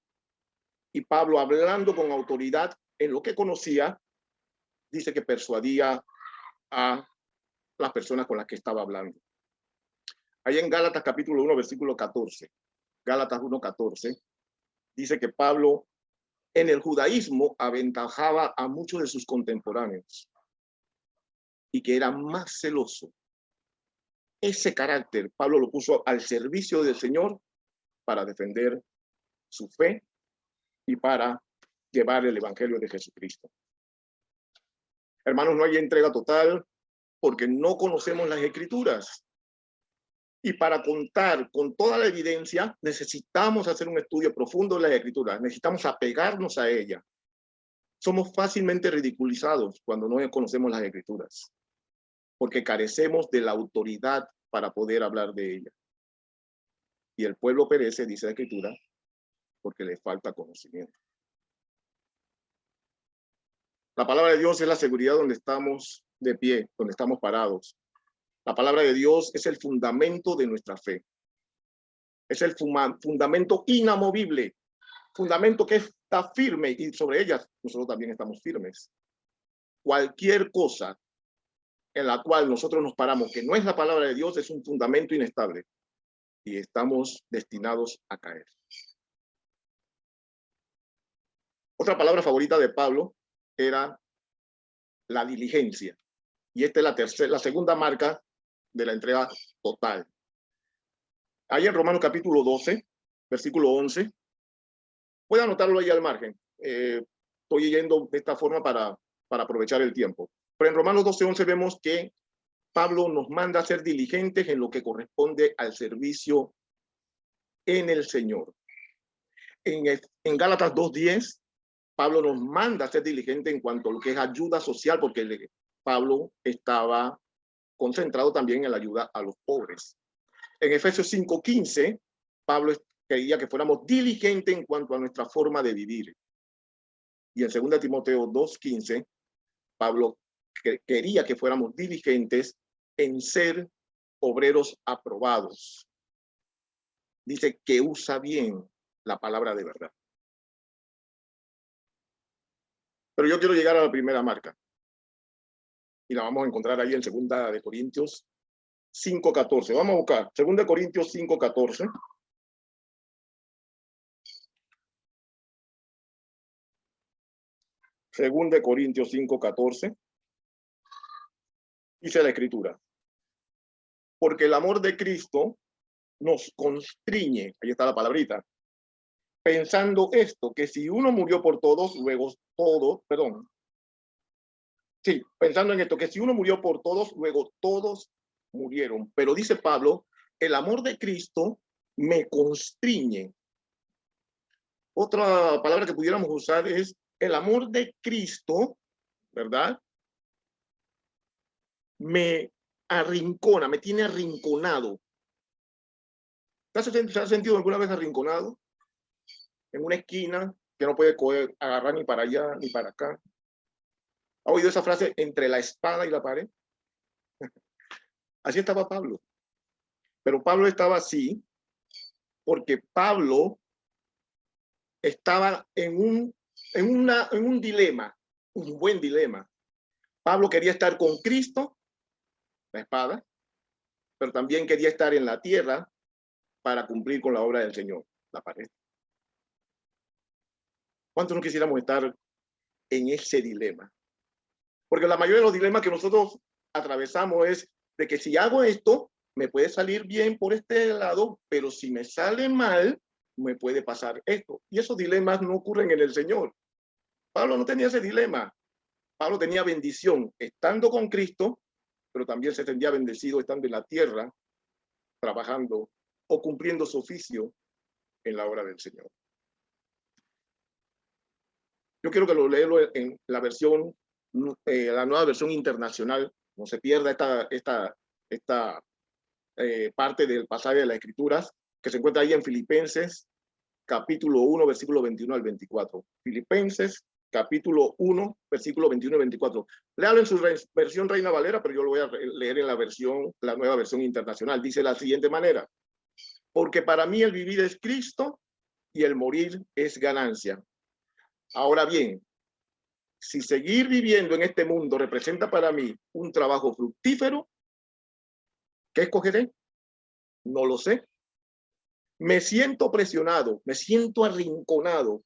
y Pablo, hablando con autoridad en lo que conocía, dice que persuadía a las personas con las que estaba hablando. Ahí en Gálatas capítulo 1, versículo 14, Gálatas 1:14, dice que Pablo en el judaísmo aventajaba a muchos de sus contemporáneos y que era más celoso. Ese carácter Pablo lo puso al servicio del Señor para defender su fe y para llevar el evangelio de Jesucristo. Hermanos, no hay entrega total porque no conocemos las Escrituras. Y para contar con toda la evidencia, necesitamos hacer un estudio profundo de las Escrituras. Necesitamos apegarnos a ellas. Somos fácilmente ridiculizados cuando no conocemos las Escrituras, porque carecemos de la autoridad para poder hablar de ellas. Y el pueblo perece, dice la Escritura, porque le falta conocimiento. La palabra de Dios es la seguridad donde estamos de pie, donde estamos parados. La palabra de Dios es el fundamento de nuestra fe. Es el fundamento inamovible, fundamento que está firme y sobre ellas nosotros también estamos firmes. Cualquier cosa en la cual nosotros nos paramos que no es la palabra de Dios es un fundamento inestable y estamos destinados a caer. Otra palabra favorita de Pablo era la diligencia. Y esta es la segunda marca de la entrega total. Ahí en Romanos capítulo 12, versículo 11, puede anotarlo ahí al margen. Estoy yendo de esta forma para aprovechar el tiempo. Pero en Romanos 12, 11 vemos que Pablo nos manda a ser diligentes en lo que corresponde al servicio en el Señor. En Gálatas 2:10, Pablo nos manda a ser diligentes en cuanto a lo que es ayuda social, porque Pablo estaba concentrado también en la ayuda a los pobres. En Efesios 5:15, Pablo quería que fuéramos diligentes en cuanto a nuestra forma de vivir. Y en 2 Timoteo 2:15, Pablo quería que fuéramos diligentes en ser obreros aprobados. Dice que usa bien la palabra de verdad. Pero yo quiero llegar a la primera marca. Y la vamos a encontrar ahí en 2 Corintios 5:14. Vamos a buscar 2 Corintios 5:14. Segunda de Corintios 5:14. Dice la Escritura: porque el amor de Cristo nos constriñe, ahí está la palabrita, pensando esto, que si uno murió por todos, luego todos, perdón. Sí, pensando en esto, que si uno murió por todos, luego todos murieron. Pero dice Pablo, el amor de Cristo me constriñe. Otra palabra que pudiéramos usar es el amor de Cristo, ¿verdad? Me arrincona, me tiene arrinconado. ¿Se ha sentido alguna vez arrinconado? En una esquina que no puede agarrar ni para allá ni para acá. ¿Ha oído esa frase, entre la espada y la pared? Así estaba Pablo. Pero Pablo estaba así porque Pablo estaba en un dilema, un buen dilema. Pablo quería estar con Cristo, la espada, pero también quería estar en la tierra para cumplir con la obra del Señor, la pared. ¿Cuántos no quisiéramos estar en ese dilema? Porque la mayoría de los dilemas que nosotros atravesamos es de que si hago esto, me puede salir bien por este lado, pero si me sale mal, me puede pasar esto. Y esos dilemas no ocurren en el Señor. Pablo no tenía ese dilema. Pablo tenía bendición estando con Cristo, pero también se sentía bendecido estando en la tierra, trabajando o cumpliendo su oficio en la obra del Señor. Yo quiero que lo lea en la versión, la nueva versión internacional. No se pierda esta parte del pasaje de las Escrituras que se encuentra ahí en Filipenses capítulo 1, versículo 21 al 24. Filipenses capítulo 1, versículo 21 y 24. Léalo en su versión Reina Valera, pero yo lo voy a leer en la nueva versión internacional. Dice de la siguiente manera: porque para mí el vivir es Cristo y el morir es ganancia. Ahora bien, si seguir viviendo en este mundo representa para mí un trabajo fructífero, ¿qué escogeré? No lo sé. Me siento presionado, me siento arrinconado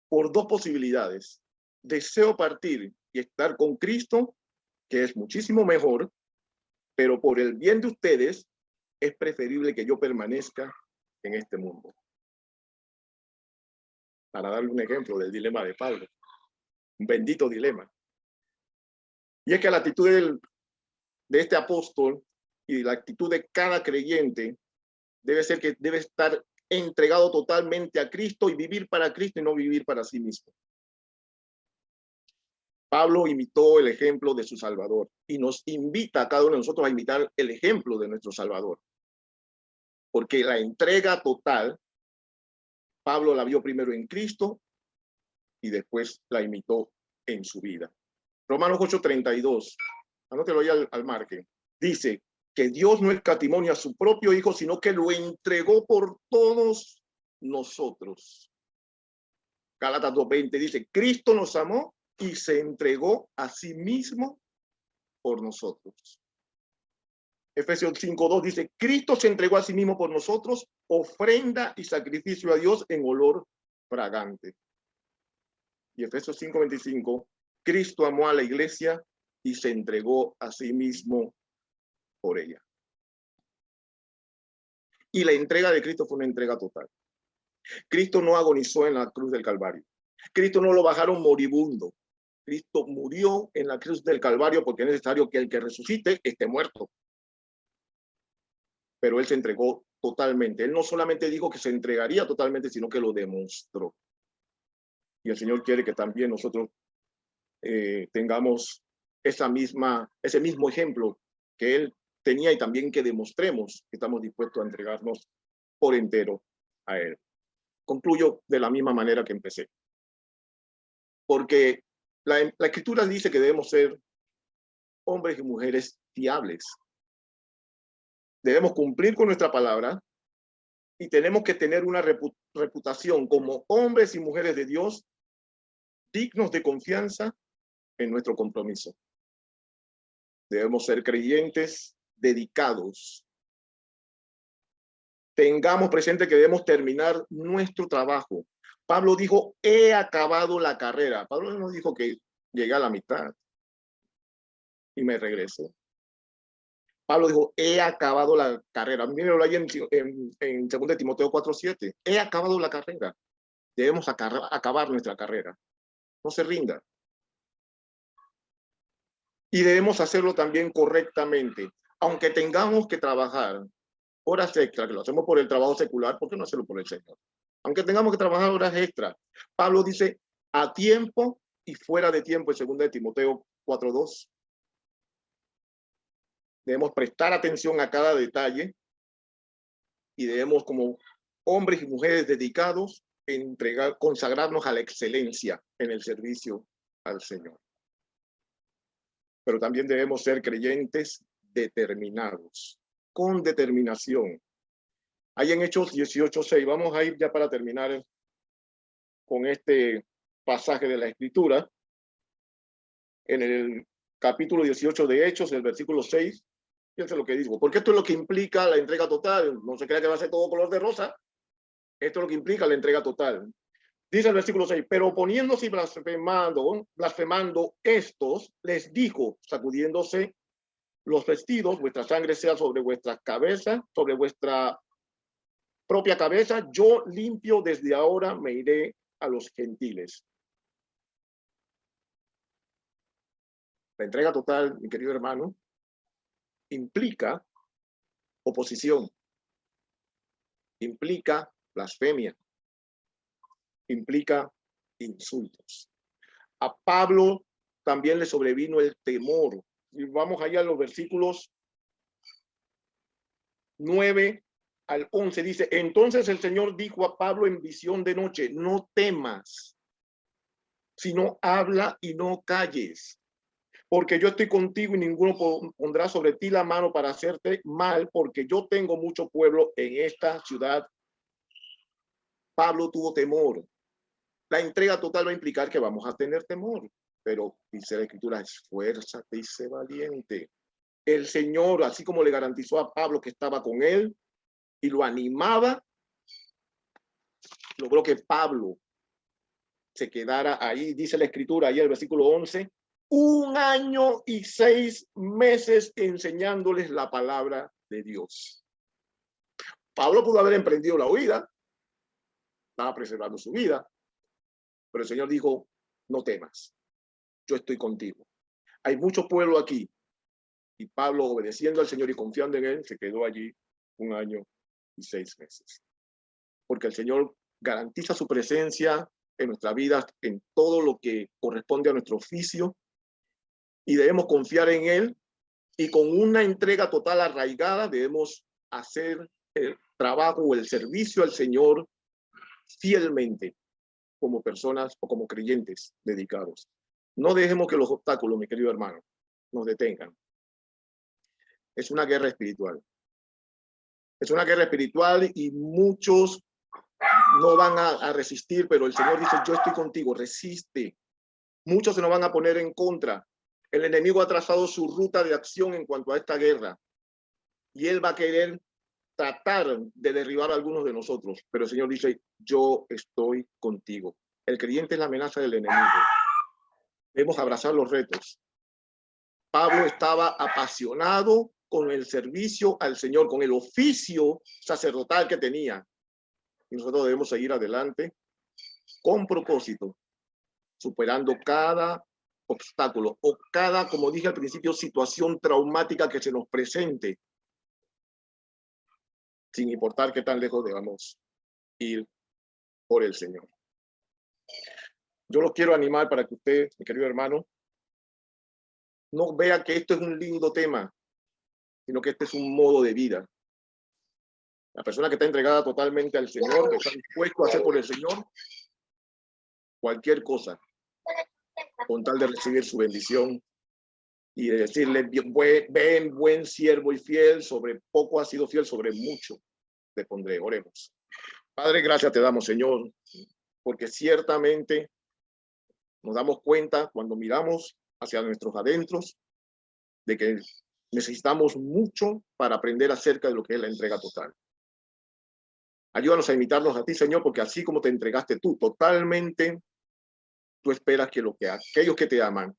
por dos posibilidades. Deseo partir y estar con Cristo, que es muchísimo mejor, pero por el bien de ustedes es preferible que yo permanezca en este mundo. Para darle un ejemplo del dilema de Pablo. Un bendito dilema. Y es que la actitud de este apóstol y la actitud de cada creyente debe ser que debe estar entregado totalmente a Cristo y vivir para Cristo y no vivir para sí mismo. Pablo imitó el ejemplo de su Salvador y nos invita a cada uno de nosotros a imitar el ejemplo de nuestro Salvador. Porque la entrega total, Pablo la vio primero en Cristo y después la imitó en su vida. Romanos 8:32, anótelo ahí al margen, dice que Dios no escatimó a su propio Hijo, sino que lo entregó por todos nosotros. Gálatas 2:20 dice, Cristo nos amó y se entregó a sí mismo por nosotros. Efesios 5:2 dice, Cristo se entregó a sí mismo por nosotros, ofrenda y sacrificio a Dios en olor fragante. Y Efesios 5:25, Cristo amó a la iglesia y se entregó a sí mismo por ella. Y la entrega de Cristo fue una entrega total. Cristo no agonizó en la cruz del Calvario. Cristo no lo bajaron moribundo. Cristo murió en la cruz del Calvario porque es necesario que el que resucite esté muerto. Pero él se entregó totalmente. Él no solamente dijo que se entregaría totalmente, sino que lo demostró. Y el Señor quiere que también nosotros tengamos ese mismo ejemplo que él tenía y también que demostremos que estamos dispuestos a entregarnos por entero a él. Concluyo de la misma manera que empecé. Porque la Escritura dice que debemos ser hombres y mujeres fiables. Debemos cumplir con nuestra palabra y tenemos que tener una reputación como hombres y mujeres de Dios dignos de confianza en nuestro compromiso. Debemos ser creyentes dedicados. Tengamos presente que debemos terminar nuestro trabajo. Pablo dijo, he acabado la carrera. Pablo no dijo que llegué a la mitad y me regreso. Pablo dijo, he acabado la carrera. Mírenlo ahí en 2 Timoteo 4:7. He acabado la carrera. Debemos acabar nuestra carrera. No se rinda. Y debemos hacerlo también correctamente. Aunque tengamos que trabajar horas extra, que lo hacemos por el trabajo secular, ¿por qué no hacerlo por el Señor? Aunque tengamos que trabajar horas extra. Pablo dice, a tiempo y fuera de tiempo, en 2 Timoteo 4:2. Debemos prestar atención a cada detalle y debemos, como hombres y mujeres dedicados, consagrarnos a la excelencia en el servicio al Señor. Pero también debemos ser creyentes determinados, con determinación. Ahí en Hechos 18:6, vamos a ir ya para terminar con este pasaje de la Escritura. En el capítulo 18 de Hechos, el versículo 6, fíjense lo que digo, porque esto es lo que implica la entrega total. No se crea que va a ser todo color de rosa. Esto es lo que implica la entrega total. Dice el versículo 6, pero oponiéndose y blasfemando estos, les dijo, sacudiéndose los vestidos, vuestra sangre sea sobre vuestra cabeza, sobre vuestra propia cabeza, yo limpio desde ahora me iré a los gentiles. La entrega total, mi querido hermano, implica oposición, implica blasfemia, implica insultos. A Pablo también le sobrevino el temor. Y vamos allá a los versículos 9 al 11. Dice, entonces el Señor dijo a Pablo en visión de noche, no temas, sino habla y no calles, porque yo estoy contigo y ninguno pondrá sobre ti la mano para hacerte mal, porque yo tengo mucho pueblo en esta ciudad. Pablo tuvo temor. La entrega total va a implicar que vamos a tener temor, pero dice la Escritura, esfuérzate y sé valiente. El Señor, así como le garantizó a Pablo que estaba con él y lo animaba, logró que Pablo se quedara ahí, dice la Escritura, ahí el versículo 11, 1 año y 6 meses enseñándoles la palabra de Dios. Pablo pudo haber emprendido la huida, estaba preservando su vida, pero el Señor dijo, no temas, yo estoy contigo. Hay mucho pueblo aquí Y Pablo, obedeciendo al Señor y confiando en Él, se quedó allí 1 año y 6 meses. Porque el Señor garantiza su presencia en nuestra vida, en todo lo que corresponde a nuestro oficio, y debemos confiar en Él, y con una entrega total arraigada debemos hacer el trabajo o el servicio al Señor fielmente, como personas o como creyentes dedicados. No dejemos que los obstáculos, mi querido hermano, nos detengan. Es una guerra espiritual. Es una guerra espiritual y muchos no van a resistir, pero el Señor dice, yo estoy contigo, resiste. Muchos se nos van a poner en contra. El enemigo ha trazado su ruta de acción en cuanto a esta guerra y él va a querer tratar de derribar a algunos de nosotros, pero el Señor dice, yo estoy contigo. El creyente es la amenaza del enemigo. Debemos abrazar los retos. Pablo estaba apasionado con el servicio al Señor, con el oficio sacerdotal que tenía. Y nosotros debemos seguir adelante con propósito, superando cada obstáculo o cada, como dije al principio, situación traumática que se nos presente, sin importar qué tan lejos debamos ir por el Señor. Yo los quiero animar para que usted, mi querido hermano, no vea que esto es un lindo tema, sino que este es un modo de vida. La persona que está entregada totalmente al Señor, que está dispuesto a hacer por el Señor cualquier cosa, con tal de recibir su bendición y de decirle, ven, buen siervo y fiel, sobre poco has sido fiel, sobre mucho te pondré. Oremos. Padre, gracias te damos, Señor, porque ciertamente nos damos cuenta cuando miramos hacia nuestros adentros de que necesitamos mucho para aprender acerca de lo que es la entrega total. Ayúdanos a imitarnos a ti, Señor, porque así como te entregaste tú totalmente, tú esperas que aquellos que te aman,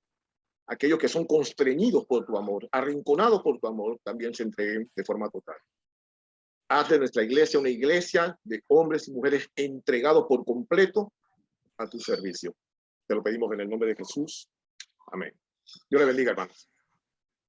aquellos que son constreñidos por tu amor, arrinconados por tu amor, también se entreguen de forma total. Haz de nuestra iglesia una iglesia de hombres y mujeres entregados por completo a tu servicio. Te lo pedimos en el nombre de Jesús. Amén. Dios le bendiga, hermanos.